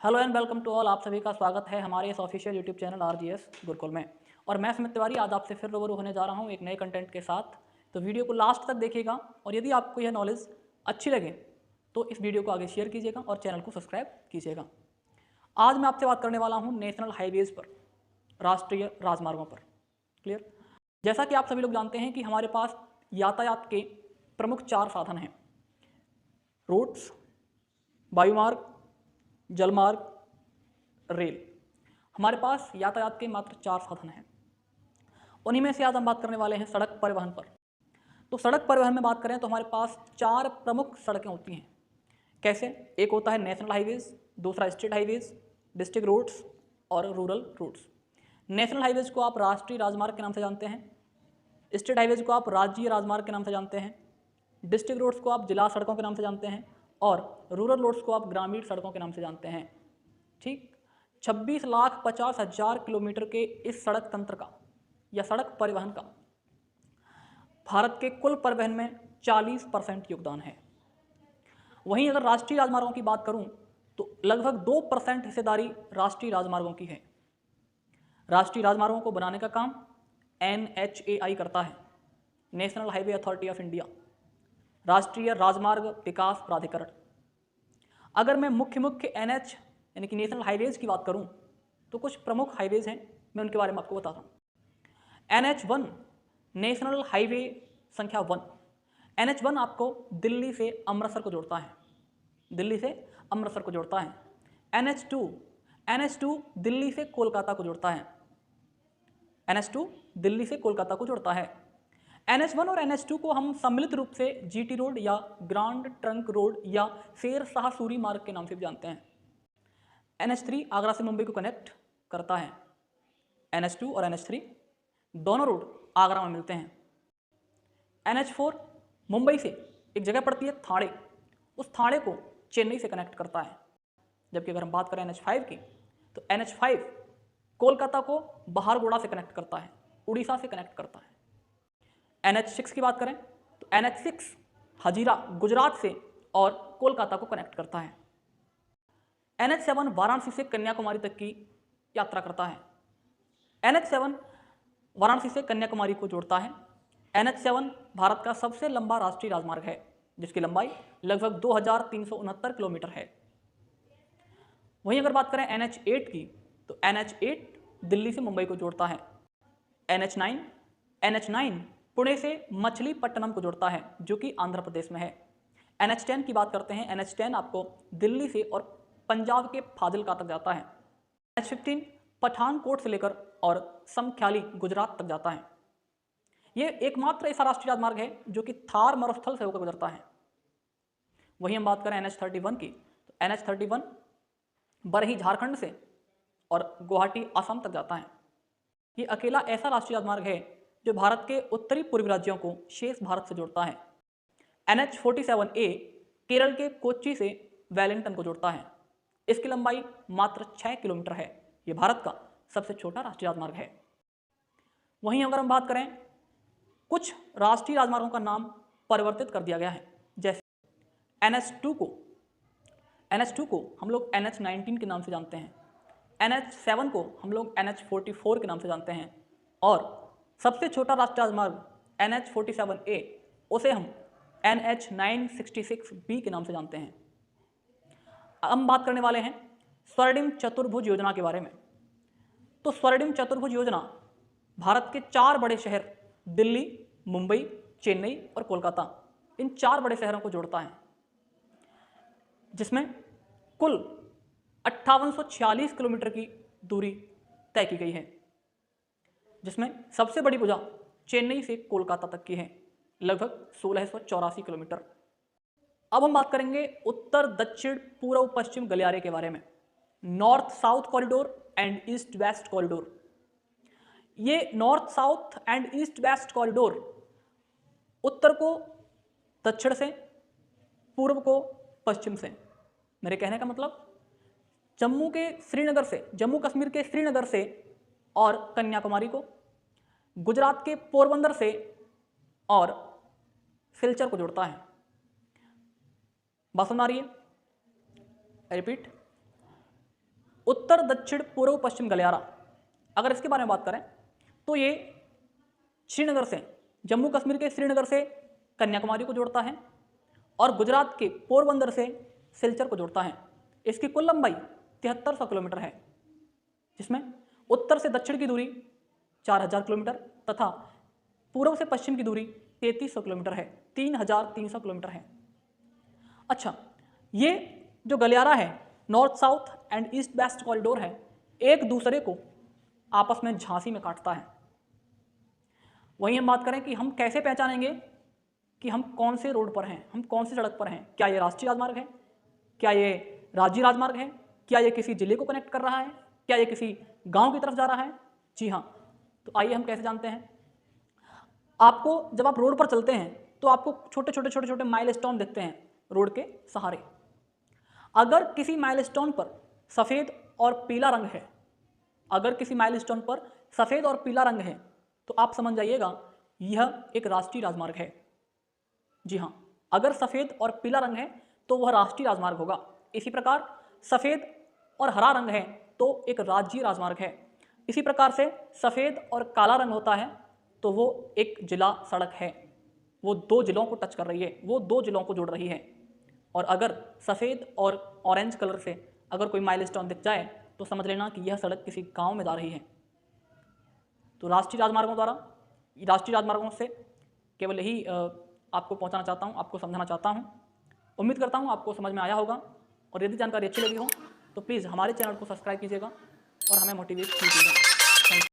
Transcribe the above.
Hello and welcome to all. आप सभी का स्वागत है हमारे इस official YouTube channel RGS Gurukul में। और मैं सुमित तिवारी आज आपसे फिर रूबरू होने जा रहा हूं एक नए कंटेंट के साथ। तो वीडियो को लास्ट तक देखिएगा और यदि आपको यह नॉलेज अच्छी लगे तो इस वीडियो को आगे शेयर कीजिएगा और चैनल को सब्सक्राइब कीजिएगा। आज मैं आपसे बात करने वाला हूँ नेशनल हाईवेज़ पर, राष्ट्रीय राजमार्गों पर। क्लियर। जैसा कि आप सभी लोग जानते हैं कि हमारे पास यातायात के प्रमुख 4 साधन हैं: रोड्स, वायुमार्ग, जलमार्ग, रेल। हमारे पास यातायात के मात्र 4 साधन हैं। उन्हीं में से आज हम बात करने वाले हैं सड़क परिवहन पर। तो सड़क परिवहन में बात करें तो हमारे पास 4 प्रमुख सड़कें होती हैं। कैसे? एक होता है नेशनल हाईवेज, दूसरा स्टेट हाईवेज, डिस्ट्रिक्ट रोड्स और रूरल रोड्स। नेशनल हाईवेज को आप राष्ट्रीय राजमार्ग के नाम से जानते हैं, स्टेट हाईवेज को आप राज्य राजमार्ग के नाम से जानते हैं, डिस्ट्रिक्ट रोड्स को आप जिला सड़कों के नाम से जानते हैं और रूरल रोड्स को आप ग्रामीण सड़कों के नाम से जानते हैं। ठीक। 26,50,000 किलोमीटर के इस सड़क तंत्र का या सड़क परिवहन का भारत के कुल परिवहन में 40% योगदान है। वहीं अगर राष्ट्रीय राजमार्गों की बात करूं तो लगभग 2% हिस्सेदारी राष्ट्रीय राजमार्गों की है। राष्ट्रीय राजमार्गों को बनाने का काम NHAI करता है, national highway authority of India, राष्ट्रीय राजमार्ग विकास प्राधिकरण। अगर मैं मुख्य NH यानी कि नेशनल हाईवेज की बात करूं तो कुछ प्रमुख हाईवेज हैं, मैं उनके बारे में आपको बताता हूं। NH1 नेशनल हाईवे संख्या 1। NH1 आपको दिल्ली से अमृतसर को जोड़ता है, दिल्ली से अमृतसर को जोड़ता है। NH2 दिल्ली से कोलकाता को जोड़ता है, NH2 दिल्ली से कोलकाता को जोड़ता है। NH1 और NH2 को हम सम्मिलित रूप से GT रोड या ग्रांड ट्रंक रोड या शेर शाह सूरी मार्ग के नाम से भी जानते हैं। NH3 आगरा से मुंबई को कनेक्ट करता है। NH2 और NH3 दोनों रोड आगरा में मिलते हैं। NH4 मुंबई से एक जगह पड़ती है थाणे, उस थाणे को चेन्नई से कनेक्ट करता है। जबकि अगर हम बात करें NH5 की तो NH5 कोलकाता को बहारगोड़ा से कनेक्ट करता है, उड़ीसा से कनेक्ट करता है। NH6 की बात करें तो NH6 हजीरा गुजरात से और कोलकाता को कनेक्ट करता है। NH7 वाराणसी से कन्याकुमारी तक की यात्रा करता है। NH7 वाराणसी से कन्याकुमारी को जोड़ता है। NH7 भारत का सबसे लंबा राष्ट्रीय राजमार्ग है, जिसकी लंबाई लगभग 2369 किलोमीटर है। वहीं अगर बात करें NH8 की तो NH8 दिल्ली से मुंबई को जोड़ता है। NH9 पुणे से मछलीपट्टनम को जोड़ता है, जो कि आंध्र प्रदेश में है। NH10 की बात करते हैं। NH10 आपको दिल्ली से और पंजाब के फाजिल्का तक जाता है। NH15 पठानकोट से लेकर और समख्याली गुजरात तक जाता है। यह एकमात्र ऐसा राष्ट्रीय राजमार्ग है जो कि थार मरुस्थल से होकर गुजरता है। वहीं हम बात करें NH31 की तो NH31 बरही झारखंड से और गुवाहाटी असम तक जाता है। ये अकेला ऐसा राष्ट्रीय राजमार्ग है जो भारत के उत्तरी पूर्वी राज्यों को शेष भारत से जोड़ता है। NH47A केरल के कोच्चि से वेलिंगटन को जोड़ता है। इसकी लंबाई मात्र 6 किलोमीटर है। यह भारत का सबसे छोटा राष्ट्रीय राजमार्ग है। वहीं अगर हम बात करें, कुछ राष्ट्रीय राजमार्गों का नाम परिवर्तित कर दिया गया है। जैसे NH2 को हम लोग NH19 के नाम से जानते हैं, NH7 को हम लोग NH44 के नाम से जानते हैं और सबसे छोटा राष्ट्रीय राजमार्ग NH47A उसे हम NH966B के नाम से जानते हैं। हम बात करने वाले हैं स्वर्णिम चतुर्भुज योजना के बारे में। तो स्वर्णिम चतुर्भुज योजना भारत के 4 बड़े शहर दिल्ली, मुंबई, चेन्नई और कोलकाता, इन 4 बड़े शहरों को जोड़ता है, जिसमें कुल 5846 किलोमीटर की दूरी तय की गई है, जिसमें सबसे बड़ी भुजा चेन्नई से कोलकाता तक की है, लगभग 1684 किलोमीटर। अब हम बात करेंगे उत्तर दक्षिण पूर्व पश्चिम गलियारे के बारे में, north south corridor and east west corridor. ये north south and east west corridor उत्तर को दक्षिण से, पूर्व को पश्चिम से। मेरे कहने का मतलब जम्मू कश्मीर के श्रीनगर से और कन्याकुमारी को, गुजरात के पोरबंदर से और सिलचर को जोड़ता है। बात समझ आ रही है? रिपीट, उत्तर दक्षिण पूर्व पश्चिम गलियारा, अगर इसके बारे में बात करें तो ये श्रीनगर से, जम्मू कश्मीर के श्रीनगर से कन्याकुमारी को जोड़ता है और गुजरात के पोरबंदर से सिलचर को जोड़ता है। इसकी कुल लंबाई 7300 किलोमीटर है, जिसमें उत्तर से दक्षिण की दूरी 4000 किलोमीटर तथा पूर्व से पश्चिम की दूरी 3300 किलोमीटर है, 3300 किलोमीटर है। अच्छा, ये जो गलियारा है, north south and east west corridor है, एक दूसरे को आपस में झांसी में काटता है। वहीं हम बात करें कि हम कैसे पहचानेंगे कि हम कौन से रोड पर हैं, हम कौन सी सड़क पर हैं, क्या ये राष्ट्रीय राजमार्ग है, क्या ये राज्य राजमार्ग है, क्या ये किसी जिले को कनेक्ट कर रहा है, क्या ये किसी गांव की तरफ जा रहा है। जी हाँ, तो आइए हम कैसे जानते हैं। आपको जब आप रोड पर चलते हैं तो आपको छोटे छोटे माइलस्टोन दिखते हैं रोड के सहारे। अगर किसी माइलस्टोन पर सफ़ेद और पीला रंग है, अगर किसी माइलस्टोन पर सफ़ेद और पीला रंग है तो आप समझ जाइएगा यह एक राष्ट्रीय राजमार्ग है। जी हाँ, अगर सफ़ेद और पीला रंग है तो वह राष्ट्रीय राजमार्ग होगा। इसी प्रकार सफ़ेद और हरा रंग है तो एक राज्य राजमार्ग है। इसी प्रकार से सफ़ेद और काला रंग होता है तो वो एक जिला सड़क है, वो दो जिलों को टच कर रही है, वो दो जिलों को जोड़ रही है। और अगर सफ़ेद और ऑरेंज कलर से अगर कोई माइलस्टोन दिख जाए तो समझ लेना कि यह सड़क किसी गांव में जा रही है। तो राष्ट्रीय राजमार्गों से केवल यही आपको पहुंचाना चाहता हूं, आपको समझाना चाहता हूं। उम्मीद करता हूं आपको समझ में आया होगा, और यदि जानकारी अच्छी लगी हो तो प्लीज़ हमारे चैनल को सब्सक्राइब कीजिएगा और हमें मोटिवेट कीजिएगा।